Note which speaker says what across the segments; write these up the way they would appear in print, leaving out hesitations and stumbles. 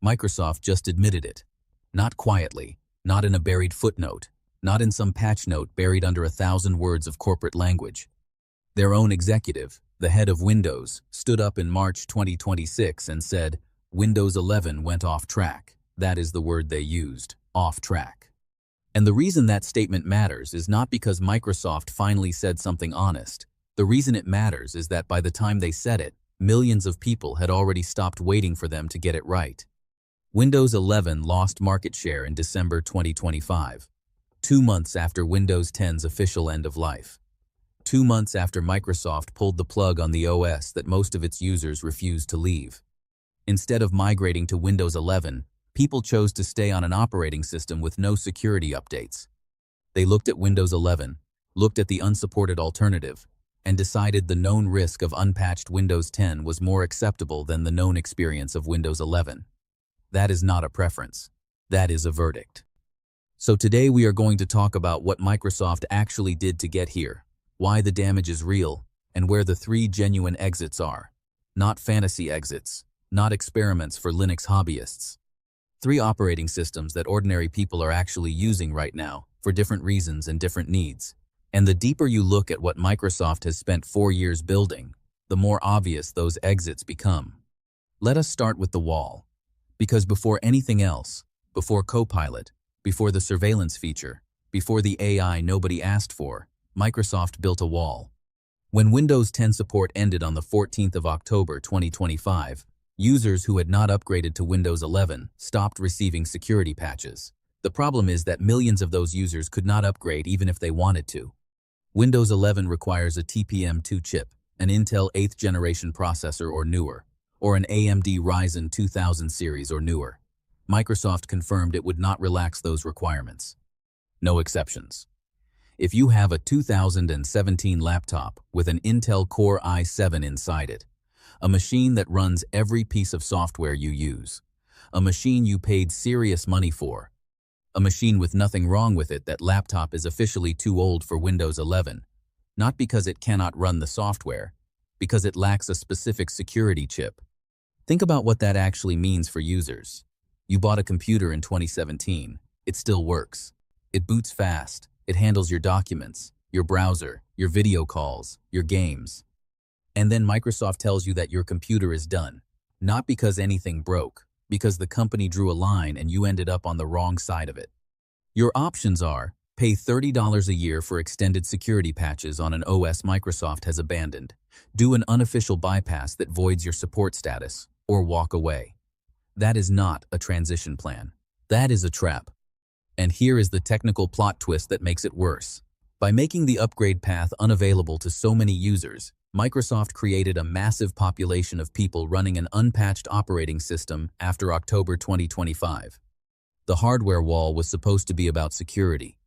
Speaker 1: Microsoft just admitted it. Not quietly, not in a buried footnote, not in some patch note buried under 1,000 words of corporate language. Their own executive, the head of Windows, stood up in March 2026 and said, Windows 11 went off track. That is the word they used, off track. And the reason that statement matters is not because Microsoft finally said something honest. The reason it matters is that by the time they said it, millions of people had already stopped waiting for them to get it right. Windows 11 lost market share in December 2025, 2 months after Windows 10's official end of life. 2 months after Microsoft pulled the plug on the OS that most of its users refused to leave. Instead of migrating to Windows 11, people chose to stay on an operating system with no security updates. They looked at Windows 11, looked at the unsupported alternative, and decided the known risk of unpatched Windows 10 was more acceptable than the known experience of Windows 11. That is not a preference. That is a verdict. So today we are going to talk about what Microsoft actually did to get here, why the damage is real, and where the 3 genuine exits are. Not fantasy exits, not experiments for Linux hobbyists. 3 operating systems that ordinary people are actually using right now for different reasons and different needs. And the deeper you look at what Microsoft has spent 4 years building, the more obvious those exits become. Let us start with the wall. Because before anything else, before Copilot, before the surveillance feature, before the AI nobody asked for, Microsoft built a wall. When Windows 10 support ended on the 14th of October 2025, users who had not upgraded to Windows 11 stopped receiving security patches. The problem is that millions of those users could not upgrade even if they wanted to. Windows 11 requires a TPM2 chip, an Intel 8th generation processor or newer, or an AMD Ryzen 2000 series or newer. Microsoft confirmed it would not relax those requirements. No exceptions. If you have a 2017 laptop with an Intel Core i7 inside it, a machine that runs every piece of software you use, a machine you paid serious money for, a machine with nothing wrong with it, that laptop is officially too old for Windows 11, not because it cannot run the software, because it lacks a specific security chip. Think about what that actually means for users. You bought a computer in 2017. It still works. It boots fast. It handles your documents, your browser, your video calls, your games. And then Microsoft tells you that your computer is done, not because anything broke, because the company drew a line and you ended up on the wrong side of it. Your options are: pay $30 a year for extended security patches on an OS Microsoft has abandoned, do an unofficial bypass that voids your support status, or walk away. That is not a transition plan. That is a trap. And here is the technical plot twist that makes it worse. By making the upgrade path unavailable to so many users, Microsoft created a massive population of people running an unpatched operating system after October 2025. The hardware wall was supposed to be about security,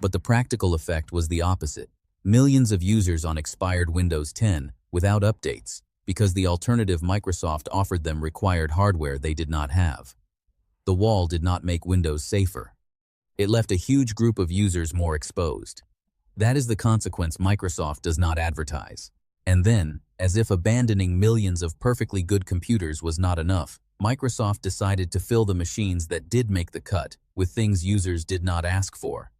Speaker 1: but the practical effect was the opposite. Millions of users on expired Windows 10 without updates, because the alternative Microsoft offered them required hardware they did not have. The wall did not make Windows safer. It left a huge group of users more exposed. That is the consequence Microsoft does not advertise. And then, as if abandoning millions of perfectly good computers was not enough, Microsoft decided to fill the machines that did make the cut with things users did not ask for.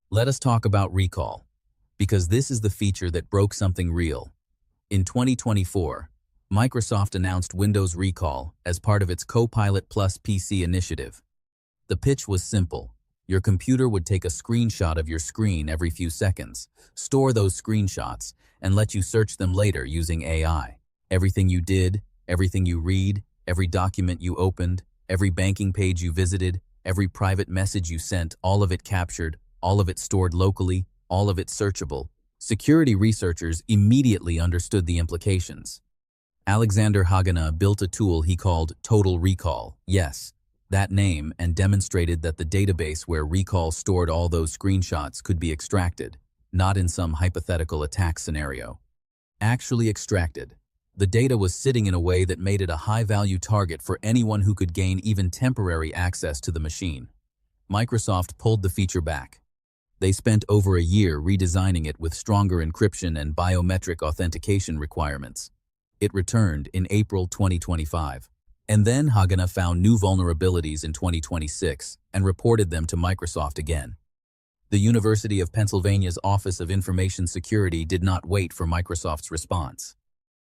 Speaker 1: Let us talk about recall, because this is the feature that broke something real. In 2024, Microsoft announced Windows Recall as part of its Copilot Plus PC initiative. The pitch was simple. Your computer would take a screenshot of your screen every few seconds, store those screenshots, and let you search them later using AI. Everything you did, everything you read, every document you opened, every banking page you visited, every private message you sent, all of it captured, all of it stored locally, all of it searchable. Security researchers immediately understood the implications. Alexander Haganah built a tool he called Total Recall. Yes, that name, and demonstrated that the database where Recall stored all those screenshots could be extracted, not in some hypothetical attack scenario. Actually extracted. The data was sitting in a way that made it a high-value target for anyone who could gain even temporary access to the machine. Microsoft pulled the feature back. They spent over a year redesigning it with stronger encryption and biometric authentication requirements. It returned in April 2025. And then Haganah found new vulnerabilities in 2026 and reported them to Microsoft again. The University of Pennsylvania's Office of Information Security did not wait for Microsoft's response.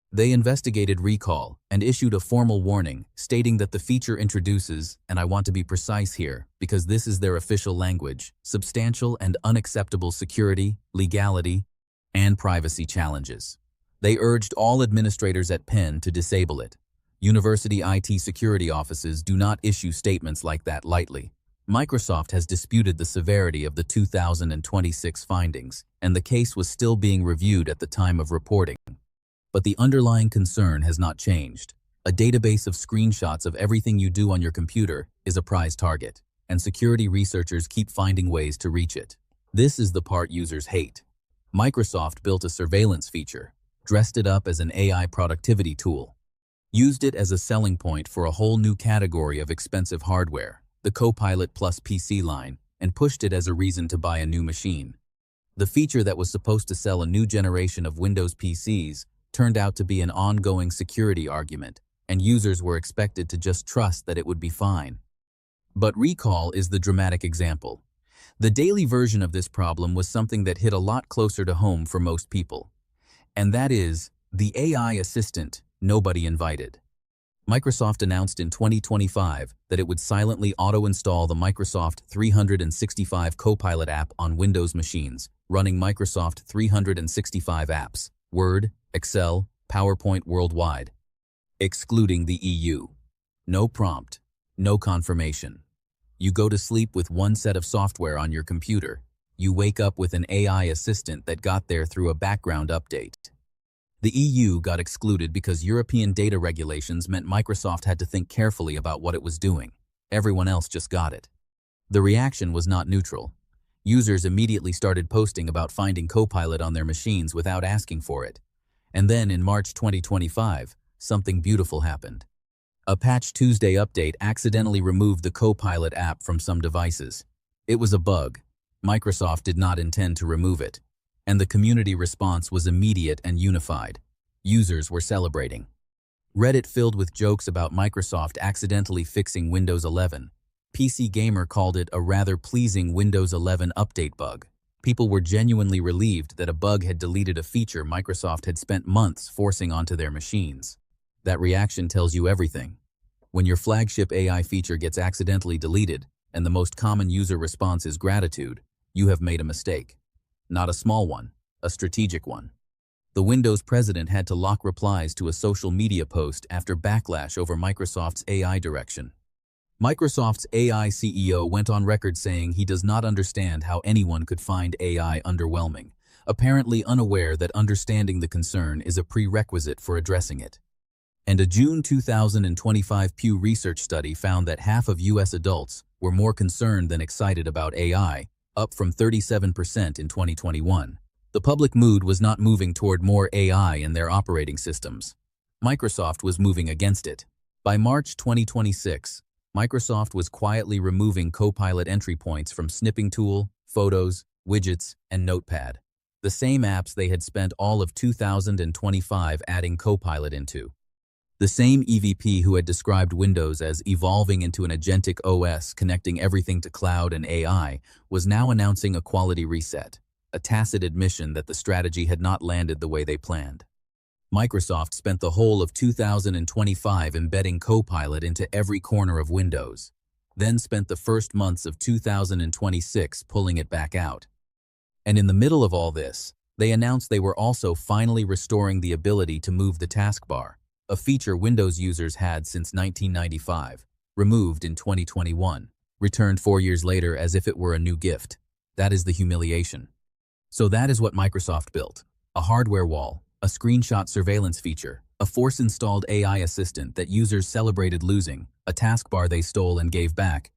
Speaker 1: They investigated recall and issued a formal warning stating that the feature introduces, and I want to be precise here because this is their official language, substantial and unacceptable security, legality, and privacy challenges. They urged all administrators at Penn to disable it. University IT security offices do not issue statements like that lightly. Microsoft has disputed the severity of the 2026 findings, and the case was still being reviewed at the time of reporting. But the underlying concern has not changed. A database of screenshots of everything you do on your computer is a prize target, and security researchers keep finding ways to reach it. This is the part users hate. Microsoft built a surveillance feature, dressed it up as an AI productivity tool, used it as a selling point for a whole new category of expensive hardware, the Copilot Plus PC line, and pushed it as a reason to buy a new machine. The feature that was supposed to sell a new generation of Windows PCs turned out to be an ongoing security argument, and users were expected to just trust that it would be fine. But recall is the dramatic example. The daily version of this problem was something that hit a lot closer to home for most people. And that is the AI assistant nobody invited. Microsoft announced in 2025 that it would silently auto-install the Microsoft 365 Copilot app on Windows machines, running Microsoft 365 apps, Word, Excel, PowerPoint worldwide, excluding the EU. No prompt, no confirmation. You go to sleep with one set of software on your computer. You wake up with an AI assistant that got there through a background update. The EU got excluded because European data regulations meant Microsoft had to think carefully about what it was doing. Everyone else just got it. The reaction was not neutral. Users immediately started posting about finding Copilot on their machines without asking for it. And then in March 2025, something beautiful happened. A Patch Tuesday update accidentally removed the Copilot app from some devices. It was a bug. Microsoft did not intend to remove it. And the community response was immediate and unified. Users were celebrating. Reddit filled with jokes about Microsoft accidentally fixing Windows 11. PC Gamer called it a rather pleasing Windows 11 update bug. People were genuinely relieved that a bug had deleted a feature Microsoft had spent months forcing onto their machines. That reaction tells you everything. When your flagship AI feature gets accidentally deleted, and the most common user response is gratitude, you have made a mistake. Not a small one, a strategic one. The Windows president had to lock replies to a social media post after backlash over Microsoft's AI direction. Microsoft's AI CEO went on record saying he does not understand how anyone could find AI underwhelming, apparently unaware that understanding the concern is a prerequisite for addressing it. And a June 2025 Pew Research study found that half of U.S. adults were more concerned than excited about AI, up from 37% in 2021. The public mood was not moving toward more AI in their operating systems. Microsoft was moving against it. By March 2026, Microsoft was quietly removing Copilot entry points from Snipping Tool, Photos, Widgets, and Notepad, the same apps they had spent all of 2025 adding Copilot into. The same EVP who had described Windows as evolving into an agentic OS connecting everything to cloud and AI was now announcing a quality reset, a tacit admission that the strategy had not landed the way they planned. Microsoft spent the whole of 2025 embedding Copilot into every corner of Windows, then spent the first months of 2026 pulling it back out. And in the middle of all this, they announced they were also finally restoring the ability to move the taskbar, a feature Windows users had since 1995, removed in 2021, returned 4 years later as if it were a new gift. That is the humiliation. So that is what Microsoft built: a hardware wall, a screenshot surveillance feature, a force-installed AI assistant that users celebrated losing, a taskbar they stole and gave back,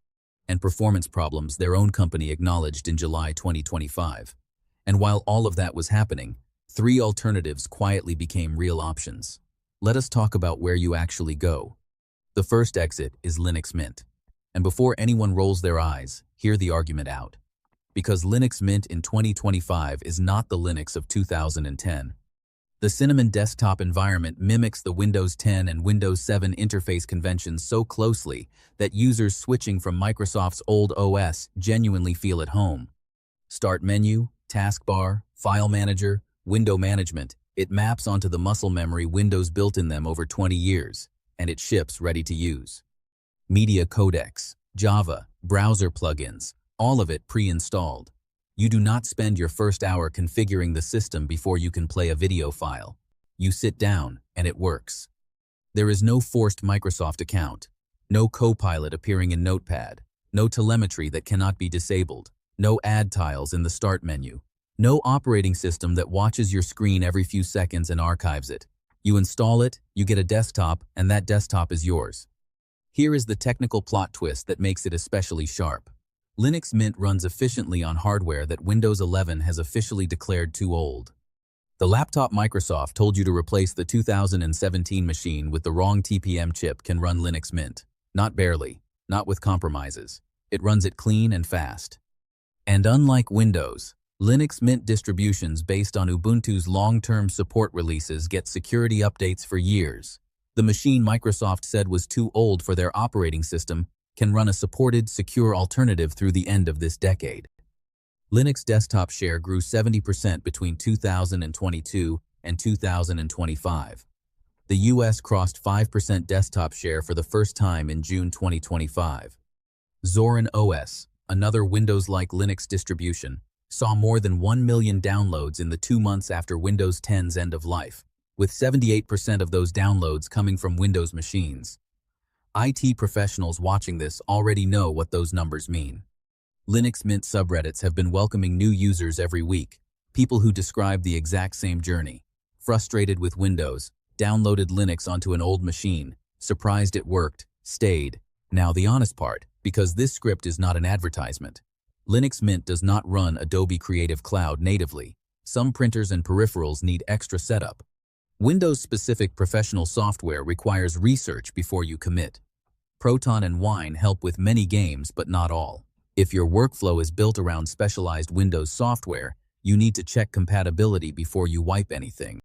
Speaker 1: and performance problems their own company acknowledged in July 2025. And while all of that was happening, 3 alternatives quietly became real options. Let us talk about where you actually go. The first exit is Linux Mint. And before anyone rolls their eyes, hear the argument out. Because Linux Mint in 2025 is not the Linux of 2010. The The Cinnamon desktop environment mimics the Windows 10 and Windows 7 interface conventions so closely that users switching from Microsoft's old OS genuinely feel at home. Start menu, taskbar, file manager, window management. It maps onto the muscle memory Windows built in them over 20 years, and it ships ready to use. Media codecs, Java, browser plugins, all of it pre-installed. You do not spend your first hour configuring the system before you can play a video file. You sit down, and it works. There is no forced Microsoft account, no Copilot appearing in Notepad, no telemetry that cannot be disabled, no ad tiles in the start menu, no operating system that watches your screen every few seconds and archives it. You install it, you get a desktop, and that desktop is yours. Here is the technical plot twist that makes it especially sharp. Linux Mint runs efficiently on hardware that Windows 11 has officially declared too old. The laptop Microsoft told you to replace the 2017 machine with the wrong TPM chip can run Linux Mint. Not barely, not with compromises. It runs it clean and fast. And unlike Windows, Linux Mint distributions based on Ubuntu's long-term support releases get security updates for years. The machine Microsoft said was too old for their operating system can run a supported, secure alternative through the end of this decade. Linux desktop share grew 70% between 2022 and 2025. The US crossed 5% desktop share for the first time in June 2025. Zorin OS, another Windows-like Linux distribution, saw more than 1 million downloads in the 2 months after Windows 10's end of life, with 78% of those downloads coming from Windows machines. IT professionals watching this already know what those numbers mean. Linux Mint subreddits have been welcoming new users every week, people who describe the exact same journey. Frustrated with Windows, downloaded Linux onto an old machine, surprised it worked, stayed. Now the honest part, because this script is not an advertisement. Linux Mint does not run Adobe Creative Cloud natively. Some printers and peripherals need extra setup. Windows-specific professional software requires research before you commit. Proton and Wine help with many games, but not all. If your workflow is built around specialized Windows software, you need to check compatibility before you wipe anything.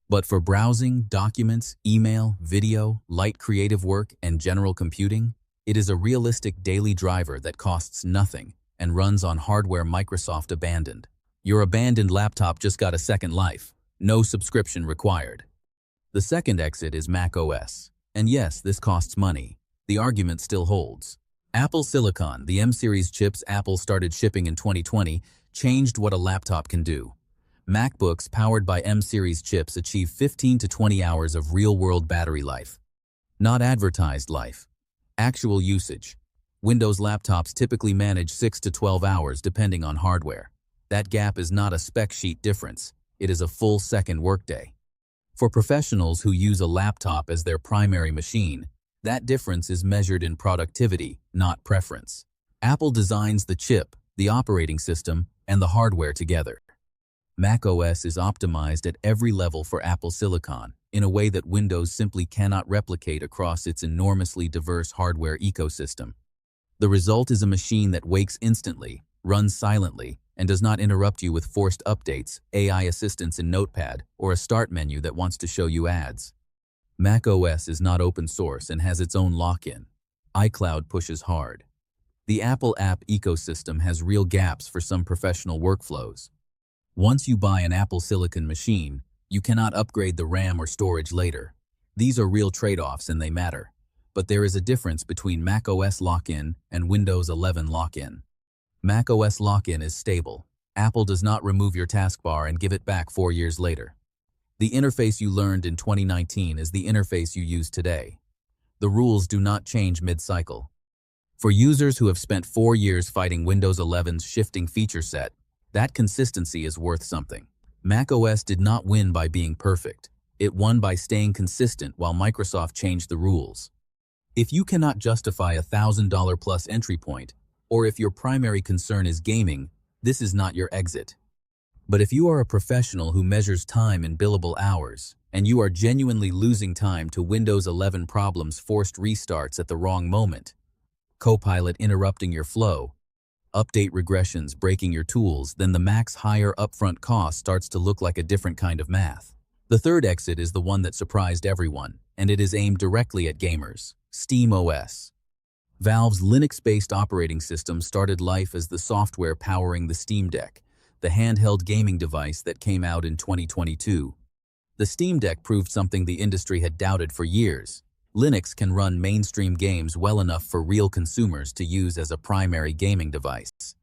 Speaker 1: But for browsing, documents, email, video, light creative work, and general computing, it is a realistic daily driver that costs nothing and runs on hardware Microsoft abandoned. Your abandoned laptop just got a second life. No subscription required. The second exit is Mac OS. And yes, this costs money. The argument still holds. Apple Silicon, the M-series chips Apple started shipping in 2020, changed what a laptop can do. MacBooks powered by M-series chips achieve 15 to 20 hours of real-world battery life. Not advertised life. Actual usage. Windows laptops typically manage 6 to 12 hours depending on hardware. That gap is not a spec sheet difference. It is a full second workday. For professionals who use a laptop as their primary machine, that difference is measured in productivity, not preference. Apple designs the chip, the operating system, and the hardware together. Mac OS is optimized at every level for Apple Silicon in a way that Windows simply cannot replicate across its enormously diverse hardware ecosystem. The result is a machine that wakes instantly, runs silently, and does not interrupt you with forced updates, AI assistance in Notepad, or a start menu that wants to show you ads. Mac OS is not open source and has its own lock-in. iCloud pushes hard. The Apple app ecosystem has real gaps for some professional workflows. Once you buy an Apple Silicon machine, you cannot upgrade the RAM or storage later. These are real trade-offs and they matter. But there is a difference between Mac OS lock-in and Windows 11 lock-in. Mac OS lock-in is stable. Apple does not remove your taskbar and give it back 4 years later. The interface you learned in 2019 is the interface you use today. The rules do not change mid-cycle. For users who have spent 4 years fighting Windows 11's shifting feature set, that consistency is worth something. macOS did not win by being perfect. It won by staying consistent while Microsoft changed the rules. If you cannot justify a $1,000 plus entry point, or if your primary concern is gaming, this is not your exit. But if you are a professional who measures time in billable hours, and you are genuinely losing time to Windows 11 problems, forced restarts at the wrong moment, Copilot interrupting your flow, update regressions breaking your tools, then the Mac's higher upfront cost starts to look like a different kind of math. The third exit is the one that surprised everyone, and it is aimed directly at gamers: SteamOS. Valve's Linux-based operating system started life as the software powering the Steam Deck, the handheld gaming device that came out in 2022. The Steam Deck proved something the industry had doubted for years. Linux can run mainstream games well enough for real consumers to use as a primary gaming device.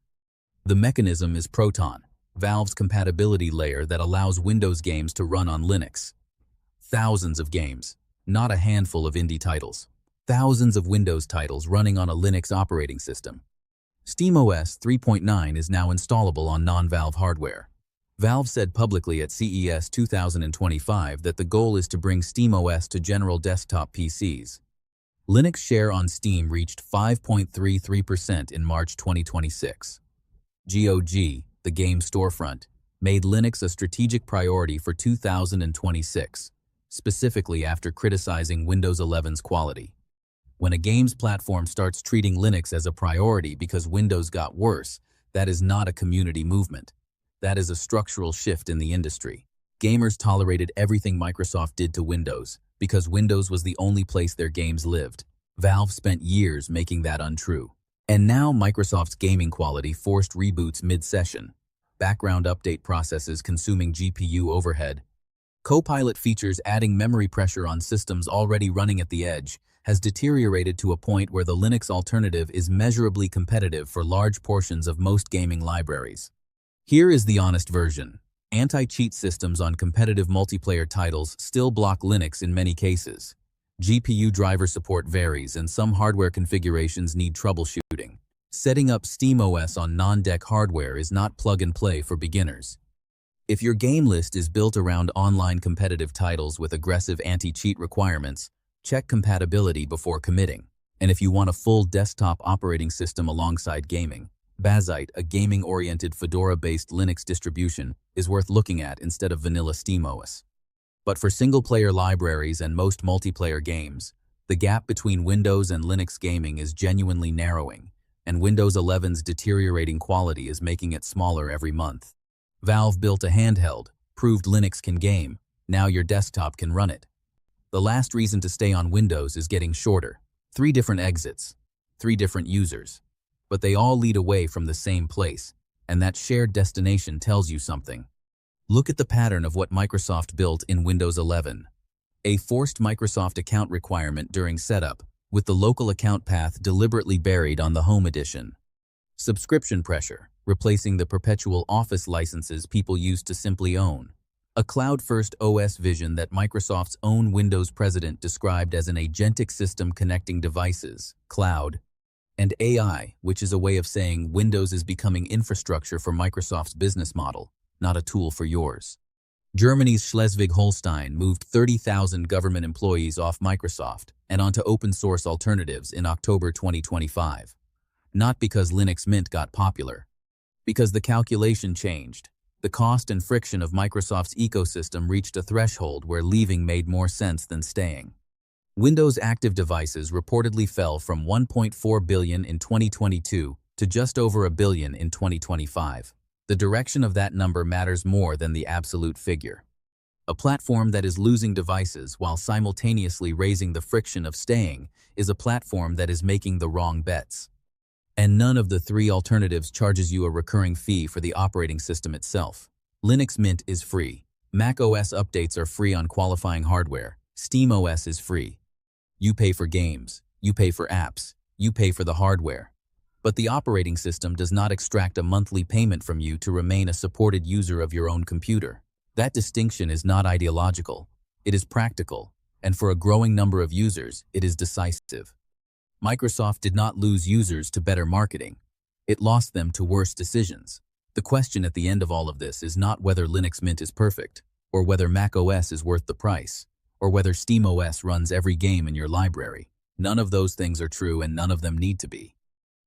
Speaker 1: The mechanism is Proton, Valve's compatibility layer that allows Windows games to run on Linux. Thousands of games, not a handful of indie titles. Thousands of Windows titles running on a Linux operating system. SteamOS 3.9 is now installable on non-Valve hardware. Valve said publicly at CES 2025 that the goal is to bring SteamOS to general desktop PCs. Linux share on Steam reached 5.33% in March 2026. GOG, the game storefront, made Linux a strategic priority for 2026, specifically after criticizing Windows 11's quality. When a games platform starts treating Linux as a priority because Windows got worse, that is not a community movement. That is a structural shift in the industry. Gamers tolerated everything Microsoft did to Windows because Windows was the only place their games lived. Valve spent years making that untrue. And now Microsoft's gaming quality forced reboots mid-session, background update processes consuming GPU overhead, Copilot features adding memory pressure on systems already running at the edge, has deteriorated to a point where the Linux alternative is measurably competitive for large portions of most gaming libraries. Here is the honest version. Anti-cheat systems on competitive multiplayer titles still block Linux in many cases. GPU driver support varies and some hardware configurations need troubleshooting. Setting up SteamOS on non-deck hardware is not plug-and-play for beginners. If your game list is built around online competitive titles with aggressive anti-cheat requirements, check compatibility before committing. And if you want a full desktop operating system alongside gaming, Bazite, a gaming-oriented Fedora-based Linux distribution, is worth looking at instead of vanilla SteamOS. But for single-player libraries and most multiplayer games, the gap between Windows and Linux gaming is genuinely narrowing, and Windows 11's deteriorating quality is making it smaller every month. Valve built a handheld, proved Linux can game, now your desktop can run it. The last reason to stay on Windows is getting shorter. 3 different exits, 3 different users. But they all lead away from the same place, and that shared destination tells you something. Look at the pattern of what Microsoft built in Windows 11. A forced Microsoft account requirement during setup, with the local account path deliberately buried on the Home Edition. Subscription pressure, replacing the perpetual Office licenses people used to simply own. A cloud-first OS vision that Microsoft's own Windows president described as an agentic system connecting devices, cloud, and AI, which is a way of saying Windows is becoming infrastructure for Microsoft's business model, not a tool for yours. Germany's Schleswig-Holstein moved 30,000 government employees off Microsoft and onto open-source alternatives in October 2025. Not because Linux Mint got popular, because the calculation changed. The cost and friction of Microsoft's ecosystem reached a threshold where leaving made more sense than staying. Windows active devices reportedly fell from 1.4 billion in 2022 to just over a billion in 2025. The direction of that number matters more than the absolute figure. A platform that is losing devices while simultaneously raising the friction of staying is a platform that is making the wrong bets. And none of the 3 alternatives charges you a recurring fee for the operating system itself. Linux Mint is free. Mac OS updates are free on qualifying hardware. SteamOS is free. You pay for games. You pay for apps. You pay for the hardware. But the operating system does not extract a monthly payment from you to remain a supported user of your own computer. That distinction is not ideological. It is practical. And for a growing number of users, it is decisive. Microsoft did not lose users to better marketing. It lost them to worse decisions. The question at the end of all of this is not whether Linux Mint is perfect, or whether Mac OS is worth the price, or whether SteamOS runs every game in your library. None of those things are true and none of them need to be.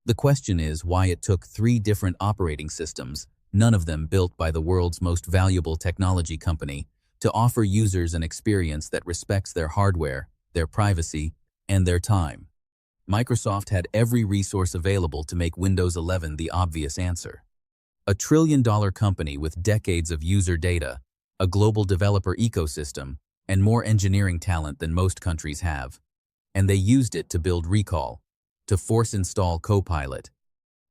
Speaker 1: The question is why it took 3 different operating systems, none of them built by the world's most valuable technology company, to offer users an experience that respects their hardware, their privacy, and their time. Microsoft had every resource available to make Windows 11 the obvious answer. A $1 trillion company with decades of user data, a global developer ecosystem, and more engineering talent than most countries have. And they used it to build Recall, to force install Copilot,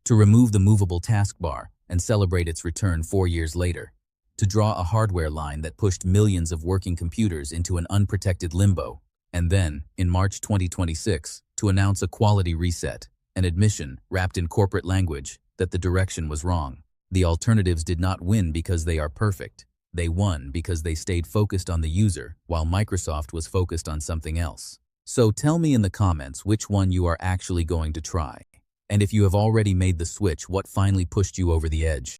Speaker 1: to remove the movable taskbar and celebrate its return 4 years later, to draw a hardware line that pushed millions of working computers into an unprotected limbo, and then, in March 2026, to announce a quality reset, an admission, wrapped in corporate language, that the direction was wrong. The alternatives did not win because they are perfect. They won because they stayed focused on the user, while Microsoft was focused on something else. So tell me in the comments which one you are actually going to try. And if you have already made the switch, what finally pushed you over the edge?